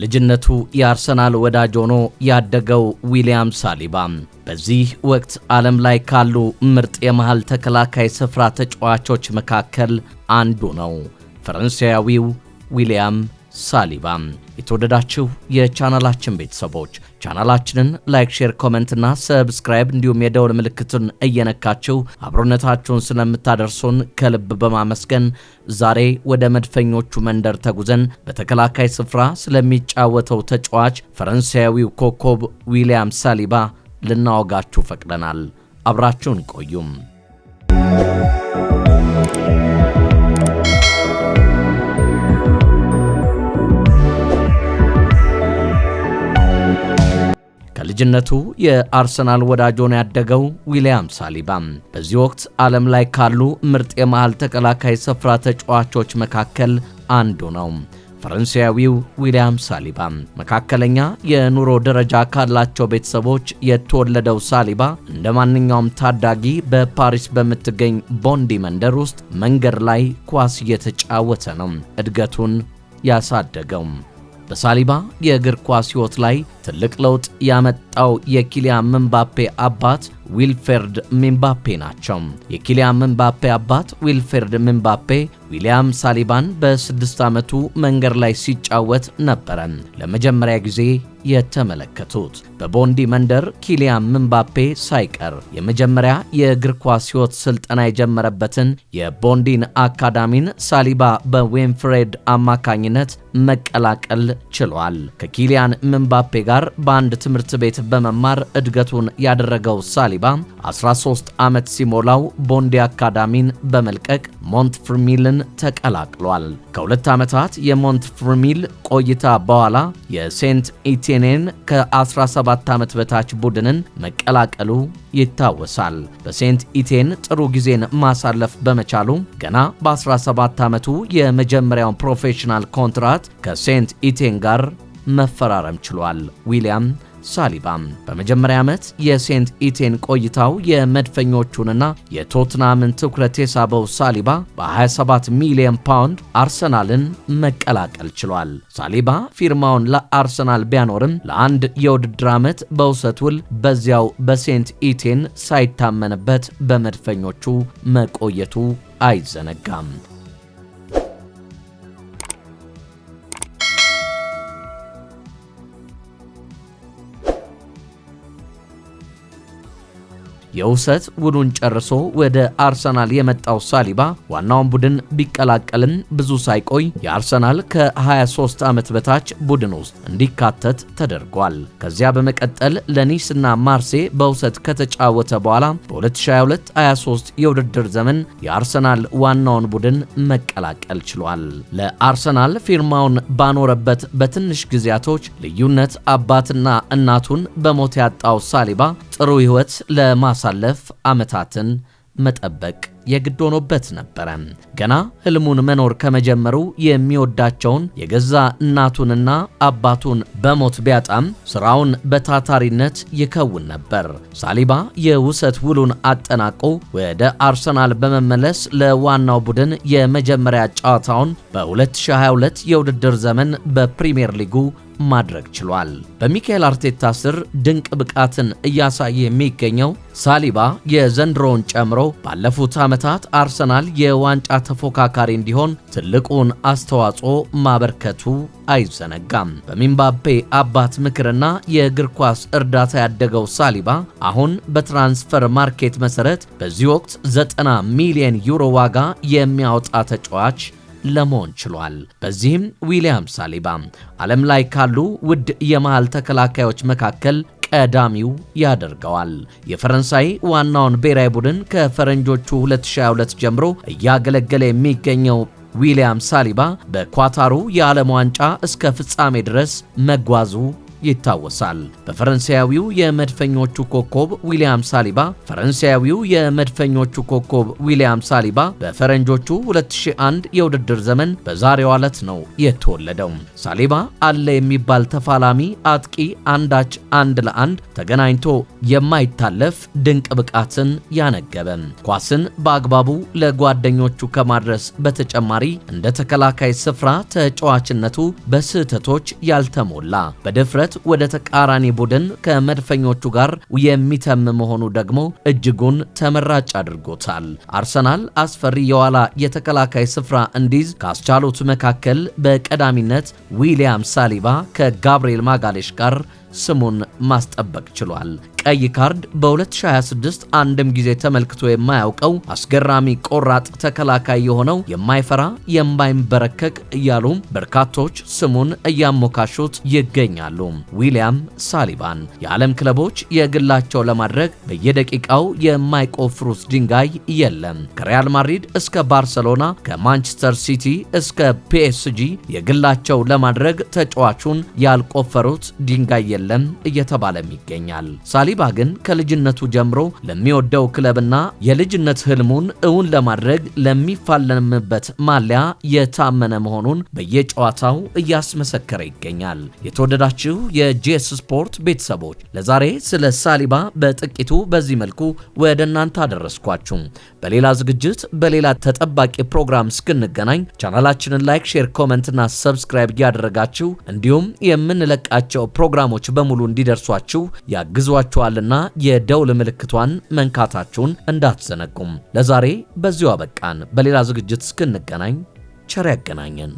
ከልጅነቱ የአርሰናል ወዳጅ ሆኖ ያደገው ዊሊያም ሳሊባ በዚህ ወቅት ዓለም ላይ ካሉ ምርጥ የመሃል ተከላካይ ስፍራ ተጫዋቾች መካከል አንዱ ነው። ፈረንሳዊው ዊሊያም ሳሊባ። የተወደዳችሁ የቻናላችን ቤተሰቦች ቻናላችንን ላይክ፣ ሼር፣ ኮሜንት እና ሰብስክራይብ እንዲሁም የደወል ምልክቱን እየነካችሁ አብሮነታችሁን ስለምታደርሱን ከልብ በማመስገን ዛሬ ወደ መድፈኞቹ መንደር ተጉዘን በተከላካይ ስፍራ ስለሚጫወተው ተጫዋች ፈረንሳዊው ኮከብ ዊሊያም ሳሊባ ልናወጋችሁ ፈቅደናል። አብራችሁን ቆዩም። ከልጅነቱ የአርሰናል ወዳጅ ሆኖ ያደገው ዊሊያም ሳሊባ በዚህ ወቅት ዓለም ላይ ካሉ ምርጥ የመሃል ተከላካይ ስፍራ ተጫዋቾች መካከል አንዱ ነው። ፈረንሳዊው ዊሊያም ሳሊባ መካከለኛ የኑሮ ደረጃ ካላቸው ቤተሰቦች የተወለደው ሳሊባ እንደ ማንኛውም ታዳጊ በፓሪስ በምትገኝ ቦንዲ መንደር ውስጥ መንገድ ላይ ኳስ እየተጫወተ ነው እድገቱን ያሳደገው። በሳሊባ የእግር ኳስ ሕይወት ላይ ትልቅ ለውጥ ያመጣው የኪሊያን ምባፔ አባት ዊልፍሬድ ምባፔ ናቸው። የኪሊያን ምባፔ አባት ዊልፍሬድ ምባፔ ዊሊያም ሳሊባን በ6 ዓመቱ መንገድ ላይ ሲጫወት ነበረ ለመጀመሪያ ጊዜ የተመለከቱት። በቦንዲ መንደር ኪሊያን ምባፔ ሳይቀር የመጀመሪያ የእግር ኳስ ሕይወት ስልጠና የጀመረበትን የቦንዲን አካዳሚን ሳሊባ በዊልፍሬድ አማካኝነት መቀላቀል ችሏል። ከኪሊያን ምባፔ ጋር በአንድ ትምህርት ቤት በመማር እድገቱን ያደረገው ሳሊባ 13 ዓመት ሲሞላው ቦንዲ አካዳሚን በመልቀቅ ሞንትፍርሚልን ተቀላቅሏል። ከ2 ዓመታት የሞንትፍርሚል ቆይታ በኋላ የሴንት ኢቲኔን ከ17 ዓመት በታች ቡድንን መቀላቀሉ ይታወሳል። በሴንት ኢቲን ጥሩ ጊዜን ማሳለፍ በመቻሉ ገና በ17 ዓመቱ የመጀመሪያውን ፕሮፌሽናል ኮንትራት ከሴንት ኢቲን ጋር መፈራረም ችሏል። ዊሊያም ሳሊባ በመጀመሪያ ዓመት የሴንት ኢቲን ቆይታው የመድፈኞቹንና የቶትናምን ትኩረት የሳበው ሳሊባ በ27 ሚሊዮን ፓውንድ አርሰናልን መቀላቀል ችሏል። ሳሊባ ፊርማውን ለአርሰናል ቢያኖርም ለአንድ የውድድር ዓመት በውሰት ውል በዚያው በሴንት ኢቲን ሳይታመንበት በመድፈኞቹ መቆየቱ አይዘነጋም። የውሰት ውሉን ጨርሶ ወደ አርሰናል የመጣው ሳሊባ ዋናውን ቡድን ቢቀላቀልም ብዙ ሳይቆይ የአርሰናል ከ23 ዓመት በታች ቡድን ውስጥ እንዲካተት ተደርጓል። ከዚያ በመቀጠል ለኒስና ማርሴ በውሰት ከተጫወተ በኋላ በ2022-23 የውድድር ዘመን የአርሰናል ዋናውን ቡድን መቀላቀል ችሏል። ለአርሰናል ፊርማውን ባኖረበት በትንሽ ጊዜያቶች ልዩነት አባትና እናቱን በሞት ያጣው ሳሊባ ጥሩ ሕይወት ለማሳለፍ ዓመታትን መጠበቅ የግድ ሆኖበት ነበረ። ገና ህልሙን መኖር ከመጀመሩ የሚወዳቸውን የገዛ እናቱንና አባቱን በሞት ቢያጣም ስራውን በታታሪነት ይከውን ነበር። ሳሊባ የውሰት ውሉን አጠናቆ ወደ አርሰናል በመመለስ ለዋናው ቡድን የመጀመሪያ ጨዋታውን በ2022 የውድድር ዘመን በፕሪሚየር ሊጉ ማድረግ ችሏል። በሚካኤል አርቴታ ስር ድንቅ ብቃትን እያሳየ የሚገኘው ሳሊባ የዘንድሮውን ጨምሮ ባለፉት ዓመታት አርሰናል የዋንጫ ተፎካካሪ እንዲሆን ትልቁን አስተዋጽኦ ማበርከቱ አይዘነጋም። በምባፔ አባት ምክርና የእግር ኳስ እርዳታ ያደገው ሳሊባ አሁን በትራንስፈር ማርኬት መሰረት በዚህ ወቅት 90 ሚሊዮን ዩሮ ዋጋ የሚያወጣ ተጫዋች ለመሆን ችሏል። በዚህም ዊሊያም ሳሊባ ዓለም ላይ ካሉ ውድ የመሃል ተከላካዮች መካከል ቀዳሚው ያደርገዋል። የፈረንሳይ ዋናውን ብሔራዊ ቡድን ከፈረንጆቹ 2022 ጀምሮ እያገለገለ የሚገኘው ዊሊያም ሳሊባ በኳታሩ የዓለም ዋንጫ እስከ ፍጻሜ ድረስ መጓዙ ይታወሳል። በፈረንሳያዊው የመድፈኞቹ ኮከብ ዊሊያም ሳሊባ በፈረንጆቹ 2001 የውድድር ዘመን በዛሬው ዕለት ነው የተወለደው። ሳሊባ አለ የሚባል ተፋላሚ አጥቂ አንዳች አንድ ለአንድ ተገናኝቶ የማይታለፍ ድንቅ ብቃትን ያነገበ፣ ኳስን በአግባቡ ለጓደኞቹ ከማድረስ በተጨማሪ እንደ ተከላካይ ስፍራ ተጫዋችነቱ በስህተቶች ያልተሞላ፣ በድፍረት ወደ ተቃራኒ ቡድን ከመድፈኞቹ ጋር የሚተም መሆኑ ደግሞ እጅጉን ተመራጭ አድርጎታል። አርሰናል አስፈሪ የኋላ የተከላካይ ስፍራ እንዲይዝ ካስቻሉት መካከል በቀዳሚነት ዊሊያም ሳሊባ ከጋብሪኤል ማጋሌሽ ጋር ስሙን ማስጠበቅ ችሏል። ቀይ ካርድ በ2026 አንድም ጊዜ ተመልክቶ የማያውቀው አስገራሚ ቆራጥ ተከላካይ የሆነው የማይፈራ የማይንበረከክ እያሉ በርካቶች ስሙን እያሞካሹት ይገኛሉ። ዊሊያም ሳሊባን የዓለም ክለቦች የግላቸው ለማድረግ በየደቂቃው የማይቆፍሩት ድንጋይ የለም። ከሪያል ማድሪድ እስከ ባርሰሎና፣ ከማንቸስተር ሲቲ እስከ ፒኤስጂ የግላቸው ለማድረግ ተጫዋቹን ያልቆፈሩት ድንጋይ የለም እየተባለም ይገኛል። ሳሊባ ግን ከልጅነቱ ጀምሮ ለሚወደው ክለብና የልጅነት ህልሙን እውን ለማድረግ ለሚፋለምበት ማሊያ የታመነ መሆኑን በየጨዋታው እያስመሰከረ ይገኛል። የተወደዳችሁ የጄስ ስፖርት ቤተሰቦች ለዛሬ ስለ ሳሊባ በጥቂቱ በዚህ መልኩ ወደ እናንተ አደረስኳችሁ። በሌላ ዝግጅት በሌላ ተጠባቂ ፕሮግራም እስክንገናኝ ቻናላችንን ላይክ፣ ሼር፣ ኮሜንትና ሰብስክራይብ ያደረጋችሁ እንዲሁም የምንለቃቸው ፕሮግራሞች በሙሉ እንዲደርሷችሁ ያግዟችኋልና የደውል ምልክቷን መንካታችሁን እንዳትዘነጉም። ለዛሬ በዚሁ አበቃን። በሌላ ዝግጅት እስክንገናኝ ቸር ያገናኘን።